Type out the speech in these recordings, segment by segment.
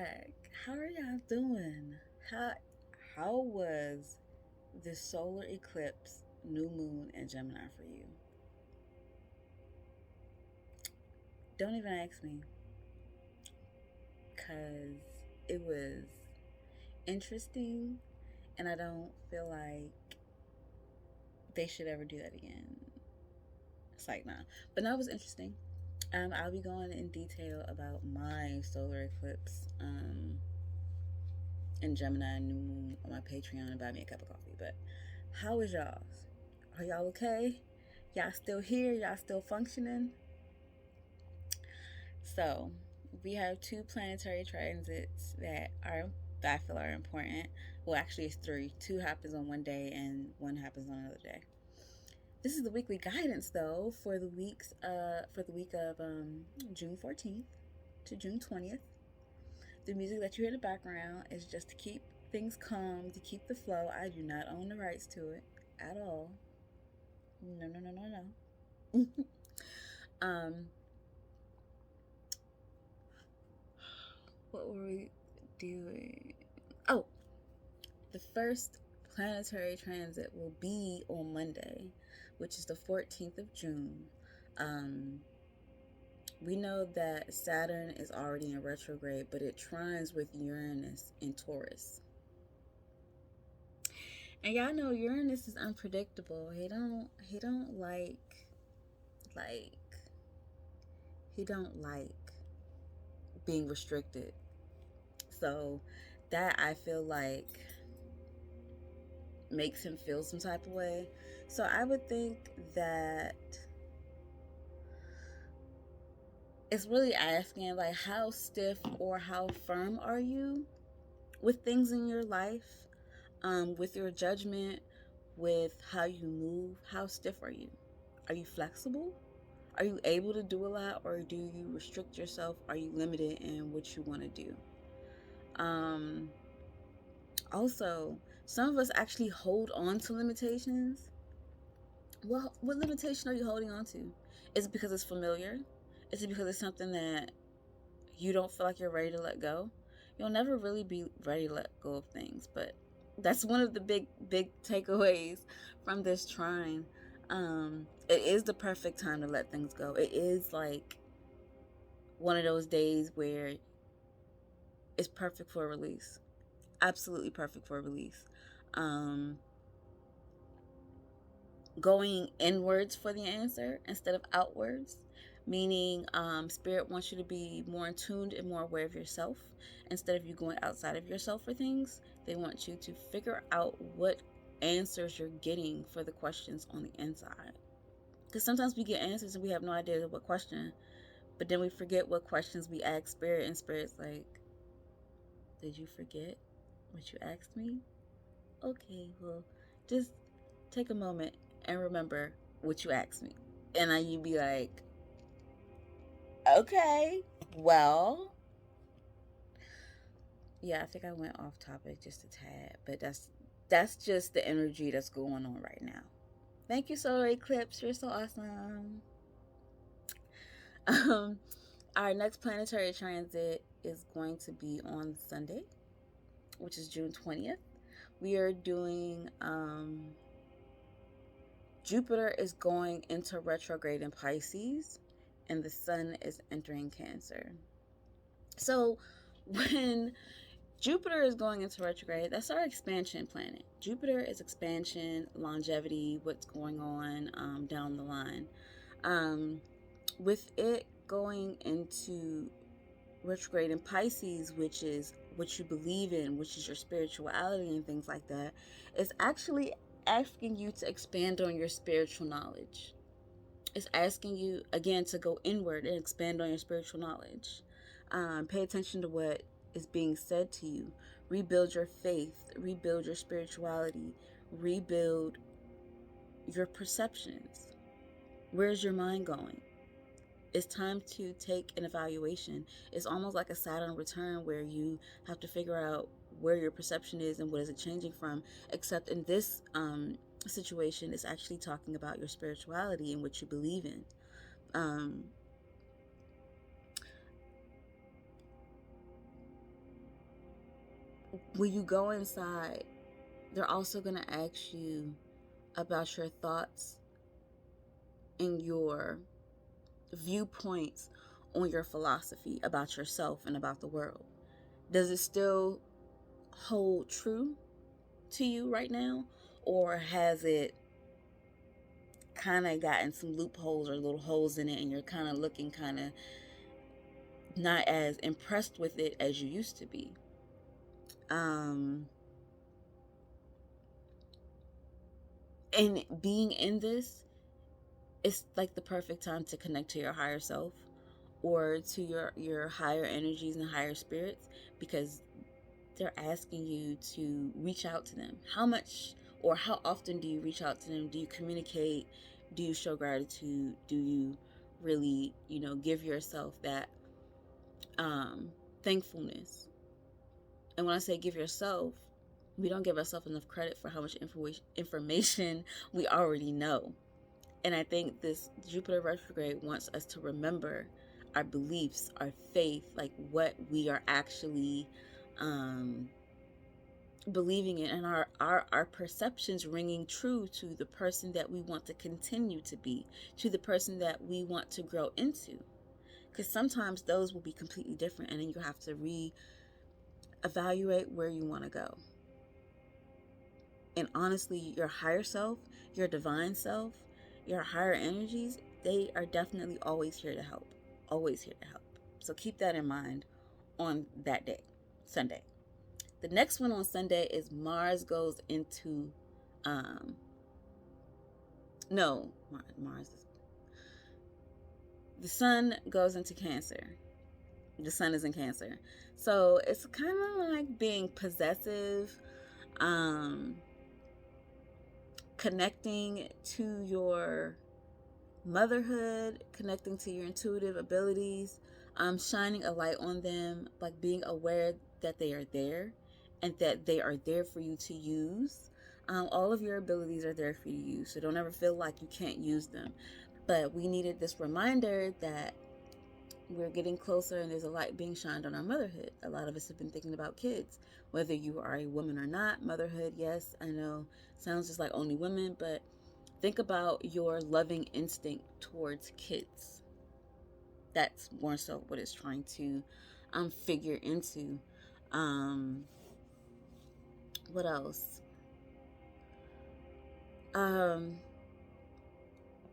back. How are y'all doing? How how was this solar eclipse, new moon, and Gemini for you? Don't even ask me, cause it was interesting, and I don't feel like they should ever do that again. It's like nah, but no, it was interesting. I'll be going in detail about my solar eclipse in Gemini new moon on my Patreon and buy me a cup of coffee. But how is y'all? Are y'all okay? Y'all still here? Y'all still functioning? So we have two planetary transits that I feel are important. Well, actually, it's three. Two happens on one day, and one happens on another day. This is the weekly guidance, though, for the week of June 14th to June 20th. The music that you hear in the background is just to keep things calm, to keep the flow. I do not own the rights to it at all. No, no, no, no, no. um, what were we doing? Oh, the first planetary transit will be on Monday, which is the 14th of June. Um, we know that Saturn is already in retrograde, but it trines with Uranus in Taurus. And y'all know Uranus is unpredictable. He don't like he don't like being restricted. So that I feel like makes him feel some type of way. So I would think that it's really asking like how stiff or how firm are you with things in your life, with your judgment, with how you move. How stiff are you? Are you flexible? Are you able to do a lot, or do you restrict yourself? Are you limited in what you want to do? Um, Also, some of us actually hold on to limitations. Well, what limitation are you holding on to? Is it because it's familiar? Is it because it's something that you don't feel like you're ready to let go? You'll never really be ready to let go of things, but that's one of the big takeaways from this trine. It is the perfect time to let things go. It is like one of those days where it's perfect for a release. Absolutely perfect for a release. Um, Going inwards for the answer instead of outwards, meaning spirit wants you to be more in tuned and more aware of yourself instead of you going outside of yourself for things. They want you to figure out what answers you're getting for the questions on the inside, because sometimes we get answers and we have no idea what question, but then we forget what questions we ask spirit, and spirit's like, did you forget what you asked me? Okay, well, just take a moment and remember what you asked me. And then you'd be like, okay, well, yeah, I think I went off topic just a tad, but that's just the energy that's going on right now. Thank you, Solar Eclipse. You're so awesome. Um, our next planetary transit is going to be on Sunday, which is June 20th. We are doing Jupiter is going into retrograde in Pisces, and the sun is entering Cancer. So when Jupiter is going into retrograde, that's our expansion planet. Jupiter is expansion, longevity, what's going on down the line. With it going into retrograde in Pisces, which is what you believe in, which is your spirituality and things like that, it's actually asking you to expand on your spiritual knowledge. It's asking you again to go inward and expand on your spiritual knowledge. Pay attention to what is being said to you. Rebuild your faith, rebuild your spirituality, rebuild your perceptions. Where's your mind going? It's time to take an evaluation. It's almost like a Saturn return where you have to figure out where your perception is and what is it changing from. Except in this situation, it's actually talking about your spirituality and what you believe in. Um, when you go inside, they're also going to ask you about your thoughts and your viewpoints on your philosophy about yourself and about the world. Does it still hold true to you right now? Or has it kind of gotten some loopholes or little holes in it, and you're kind of looking kind of not as impressed with it as you used to be? And being in this, it's like the perfect time to connect to your higher self or to your higher energies and higher spirits, because they're asking you to reach out to them. How much or how often do you reach out to them? Do you communicate? Do you show gratitude? Do you really, give yourself that thankfulness? And when I say give yourself, we don't give ourselves enough credit for how much information we already know. And I think this Jupiter retrograde wants us to remember our beliefs, our faith, like what we are actually believing in, and our perceptions ringing true to the person that we want to continue to be, to the person that we want to grow into. Because sometimes those will be completely different, and then you have to re-evaluate where you want to go. And honestly, your higher self, your divine self, your higher energies, they are definitely always here to help. Always here to help. So keep that in mind on that day, Sunday. The next one on Sunday is Mars goes into, Mars. The Sun goes into Cancer. The Sun is in Cancer. So it's kind of like being possessive, connecting to your motherhood, connecting to your intuitive abilities, shining a light on them, like being aware that they are there and that they are there for you to use. All of your abilities are there for you to use, so don't ever feel like you can't use them. But we needed this reminder that we're getting closer and there's a light being shined on our motherhood. A lot of us have been thinking about kids, whether you are a woman or not. Motherhood, yes, I know, sounds just like only women, but think about your loving instinct towards kids. That's more so what it's trying to figure into. What else?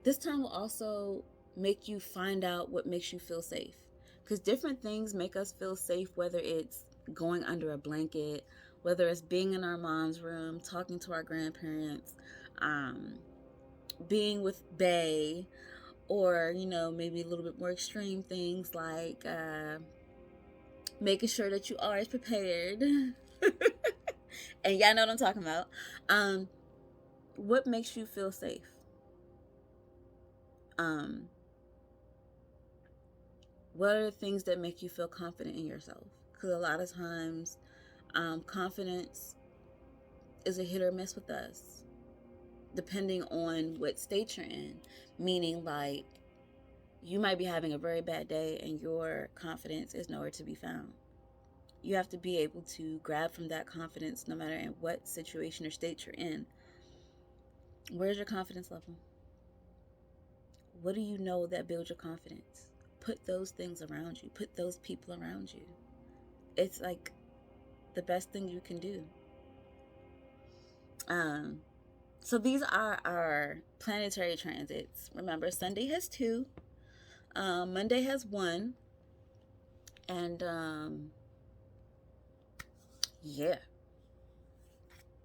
This time will also make you find out what makes you feel safe. Because different things make us feel safe, whether it's going under a blanket, whether it's being in our mom's room, talking to our grandparents, being with Bae, or, maybe a little bit more extreme things like making sure that you are as prepared. And y'all know what I'm talking about. What makes you feel safe? What are the things that make you feel confident in yourself? Because a lot of times, confidence is a hit or miss with us, depending on what state you're in. Meaning, like, you might be having a very bad day and your confidence is nowhere to be found. You have to be able to grab from that confidence no matter in what situation or state you're in. Where's your confidence level? What do you know that builds your confidence? Put those things around you. Put those people around you. It's like the best thing you can do. So these are our planetary transits. Remember, Sunday has 2, Monday has 1, and yeah.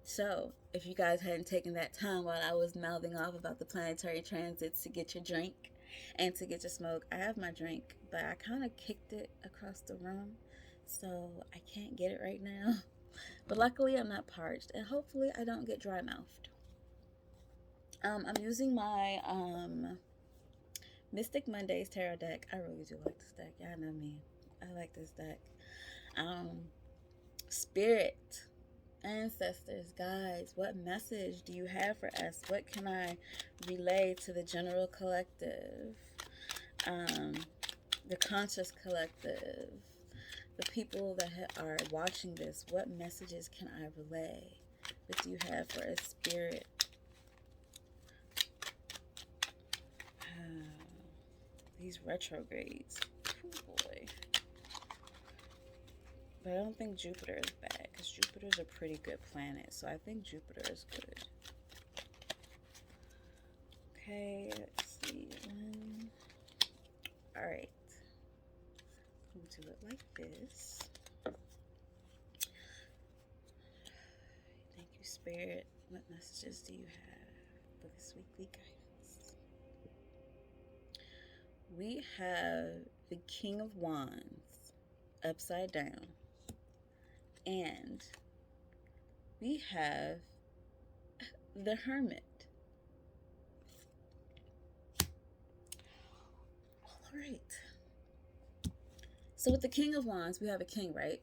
So if you guys hadn't taken that time while I was mouthing off about the planetary transits to get your drink and to get your smoke, I have my drink, but I kind of kicked it across the room, so I can't get it right now. But luckily I'm not parched, and hopefully I don't get dry mouthed. I'm using my Mystic Mondays tarot deck. I really do like this deck. Y'all know me. I like this deck. Spirit, ancestors, guides, what message do you have for us? What can I relay to the general collective? The conscious collective, The people that are watching this, what messages can I relay? What do you have for a spirit? These retrogrades. Oh boy. But I don't think Jupiter is bad, because Jupiter's a pretty good planet. So I think Jupiter is good. Okay, let's see. Alright. We'll do it like this. Thank you, Spirit. What messages do you have for this weekly guidance? We have the King of Wands upside down. And we have the Hermit. All right. So with the King of Wands, we have a king, right?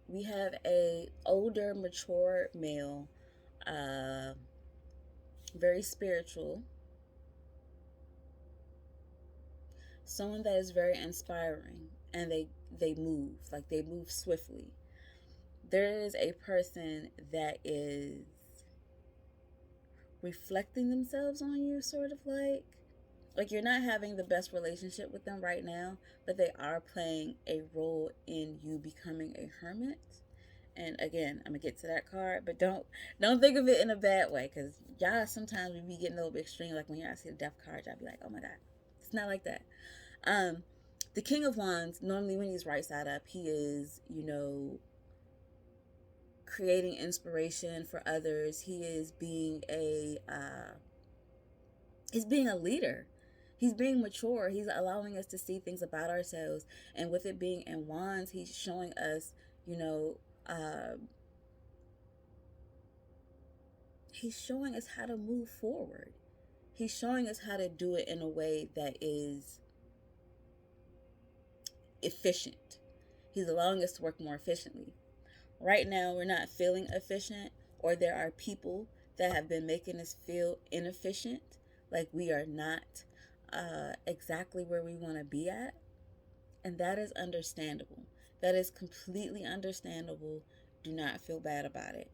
We have a older, mature male, very spiritual, someone that is very inspiring, and they move, like they move swiftly. There is a person that is reflecting themselves on you, sort of like you're not having the best relationship with them right now, but they are playing a role in you becoming a hermit. And again, I'm gonna get to that card, but don't think of it in a bad way, because y'all sometimes we be getting a little bit extreme. Like when y'all see the death card, y'all be like, oh my god, it's not like that. The King of Wands, normally when he's right side up, he is, creating inspiration for others. He is being he's being a leader. He's being mature. He's allowing us to see things about ourselves. And with it being in Wands, he's showing us, he's showing us how to move forward. He's showing us how to do it in a way that is efficient. He's allowing us to work more efficiently. Right now, we're not feeling efficient, or there are people that have been making us feel inefficient, like we are not exactly where we want to be at. And that is understandable. That is completely understandable. Do not feel bad about it.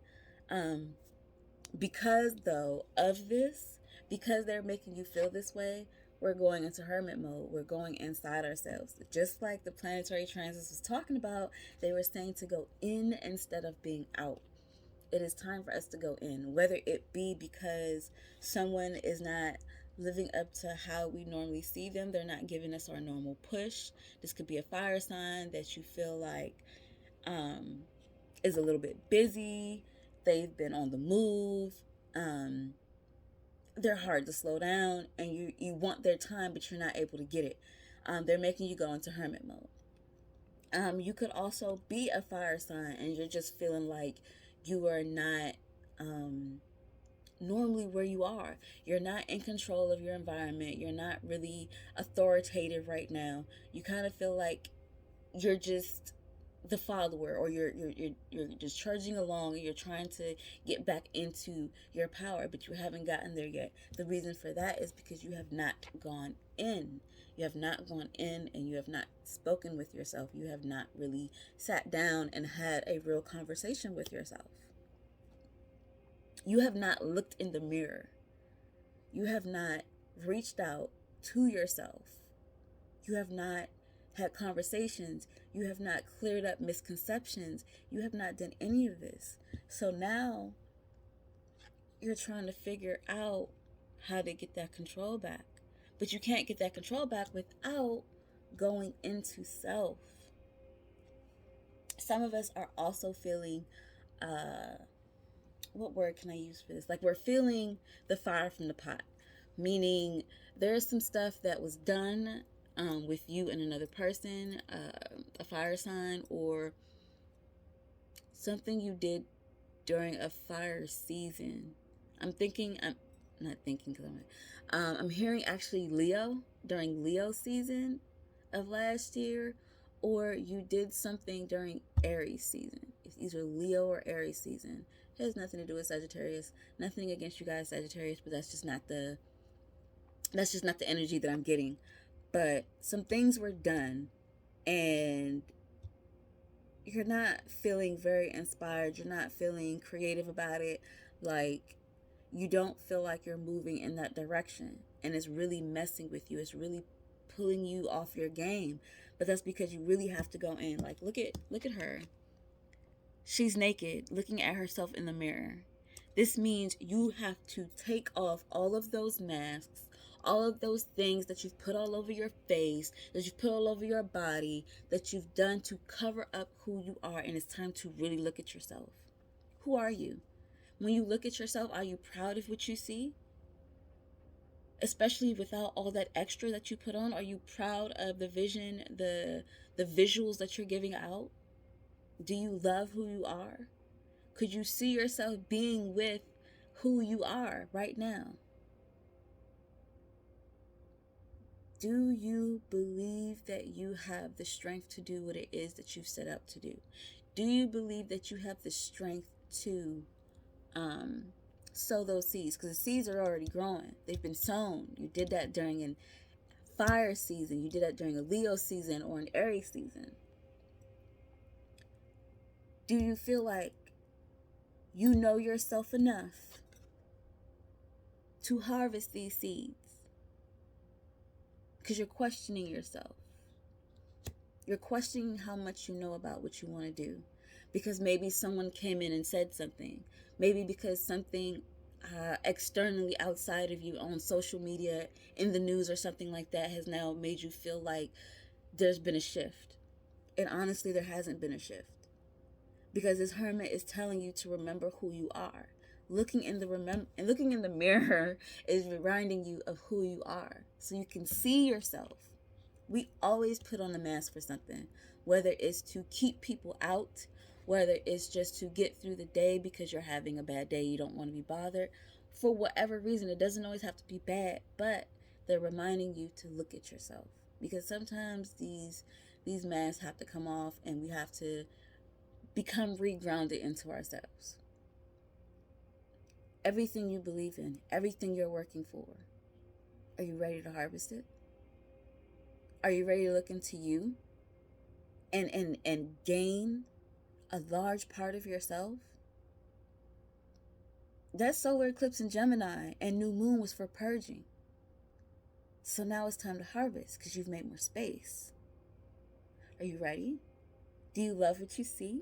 Because, though, of this, because they're making you feel this way, we're going into hermit mode. We're going inside ourselves. Just like the Planetary Transits was talking about, they were saying to go in instead of being out. It is time for us to go in, whether it be because someone is not living up to how we normally see them. They're not giving us our normal push. This could be a fire sign that you feel like is a little bit busy. They've been on the move. They're hard to slow down, and you want their time, but you're not able to get it. They're making you go into hermit mode. You could also be a fire sign, and you're just feeling like you are not normally where you are. You're not in control of your environment. You're not really authoritative right now. You kind of feel like you're just the follower, or you're just trudging along, and you're trying to get back into your power, but you haven't gotten there yet. The reason for that is because you have not gone in. You have not gone in, and you have not spoken with yourself. You have not really sat down and had a real conversation with yourself. You have not looked in the mirror. You have not reached out to yourself. You have not had conversations. You have not cleared up misconceptions. You have not done any of this. So now you're trying to figure out how to get that control back. But you can't get that control back without going into self. Some of us are also feeling, what word can I use for this? Like we're feeling the fire from the pot. Meaning there's some stuff that was done with you and another person, a fire sign, or something you did during a fire season. I'm not thinking because I'm hearing actually Leo, during Leo season of last year, or you did something during Aries season. It's either Leo or Aries season. It has nothing to do with Sagittarius. Nothing against you guys, Sagittarius, but that's just not the energy that I'm getting. But some things were done, and you're not feeling very inspired. You're not feeling creative about it. Like, you don't feel like you're moving in that direction. And it's really messing with you. It's really pulling you off your game. But that's because you really have to go in. Like, look at her. She's naked, looking at herself in the mirror. This means you have to take off all of those masks, all of those things that you've put all over your face, that you've put all over your body, that you've done to cover up who you are. And it's time to really look at yourself. Who are you? When you look at yourself, are you proud of what you see? Especially without all that extra that you put on, are you proud of the vision, the visuals that you're giving out? Do you love who you are? Could you see yourself being with who you are right now? Do you believe that you have the strength to do what it is that you've set out to do? Do you believe that you have the strength to sow those seeds? Because the seeds are already growing. They've been sown. You did that during a fire season. You did that during a Leo season or an Aries season. Do you feel like you know yourself enough to harvest these seeds? Because you're questioning yourself. You're questioning how much you know about what you want to do. Because maybe someone came in and said something. Maybe because something externally outside of you on social media, in the news or something like that has now made you feel like there's been a shift. And honestly, there hasn't been a shift. Because this hermit is telling you to remember who you are. Looking in the mirror is reminding you of who you are, so you can see yourself. We always put on a mask for something, whether it's to keep people out, whether it's just to get through the day because you're having a bad day, you don't want to be bothered. For whatever reason, it doesn't always have to be bad, but they're reminding you to look at yourself. Because sometimes these masks have to come off, and we have to become regrounded into ourselves. Everything you believe in, everything you're working for, are you ready to harvest it? Are you ready to look into you and gain a large part of yourself? That solar eclipse in Gemini and new moon was for purging. So now it's time to harvest because you've made more space. Are you ready? Do you love what you see?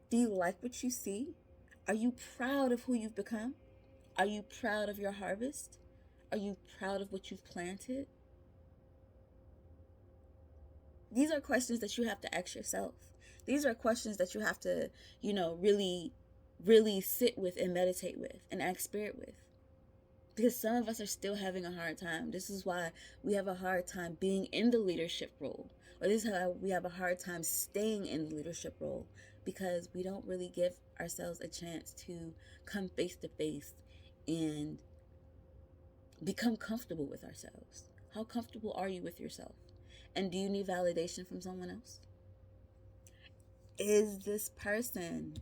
Do you like what you see? Are you proud of who you've become? Are you proud of your harvest? Are you proud of what you've planted? These are questions that you have to ask yourself. These are questions that you have to, really, really sit with and meditate with and ask spirit with. Because some of us are still having a hard time. This is why we have a hard time being in the leadership role. Or this is how we have a hard time staying in the leadership role. Because we don't really give ourselves a chance to come face to face and become comfortable with ourselves. How comfortable are you with yourself? And do you need validation from someone else? Is this person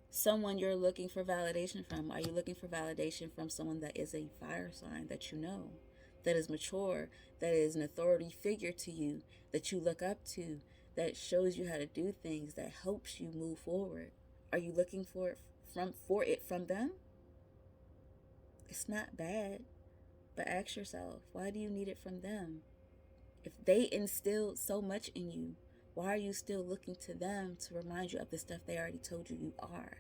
someone you're looking for validation from? Are you looking for validation from someone that is a fire sign that you know, that is mature, that is an authority figure to you, that you look up to, that shows you how to do things, that helps you move forward? Are you looking for it from them? It's not bad, but ask yourself, why do you need it from them? If they instilled so much in you, why are you still looking to them to remind you of the stuff they already told you you are?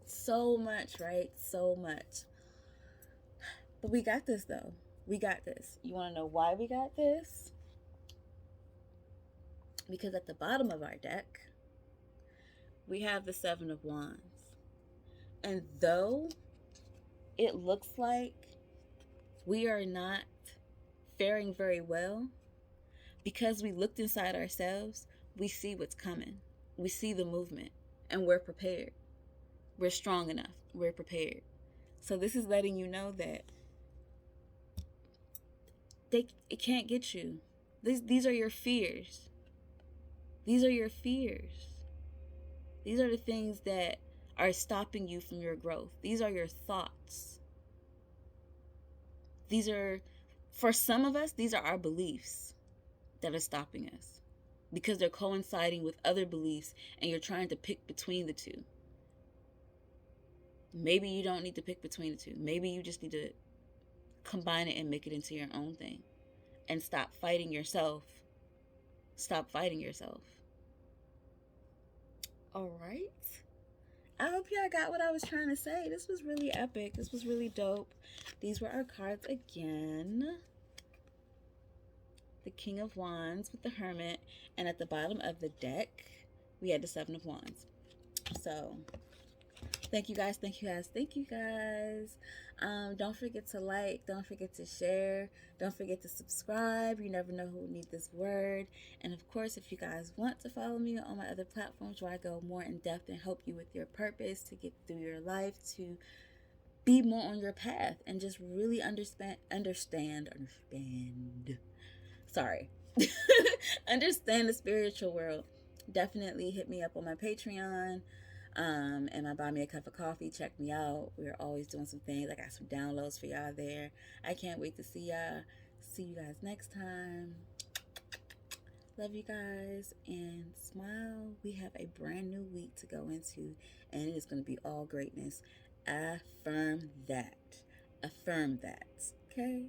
So much, right? So much. But we got this, though. We got this. You want to know why we got this? Because at the bottom of our deck, we have the Seven of Wands. And though it looks like we are not faring very well, because we looked inside ourselves, we see what's coming. We see the movement, and we're prepared. We're strong enough. We're prepared. So this is letting you know that it can't get you. These are your fears. These are your fears. These are the things that are stopping you from your growth. These are your thoughts. For some of us, these are our beliefs. that are stopping us because they're coinciding with other beliefs and you're trying to pick between the two. Maybe you don't need to pick between the two. Maybe you just need to combine it and make it into your own thing and stop fighting yourself. Stop fighting yourself. All right. I hope y'all got what I was trying to say. This was really epic. This was really dope. These were our cards again. The King of Wands with the Hermit. And at the bottom of the deck, we had the Seven of Wands. So, thank you guys. Thank you guys. Thank you guys. Don't forget to like. Don't forget to share. Don't forget to subscribe. You never know who will need this word. And of course, if you guys want to follow me on my other platforms where I go more in depth and help you with your purpose to get through your life, to be more on your path and just really understand. Sorry. Understand the spiritual world. Definitely hit me up on my Patreon. And my Buy Me a Cup of Coffee. Check me out. We're always doing some things. I got some downloads for y'all there. I can't wait to see y'all. See you guys next time. Love you guys and smile. We have a brand new week to go into, and it is going to be all greatness. Affirm that. Affirm that. Okay?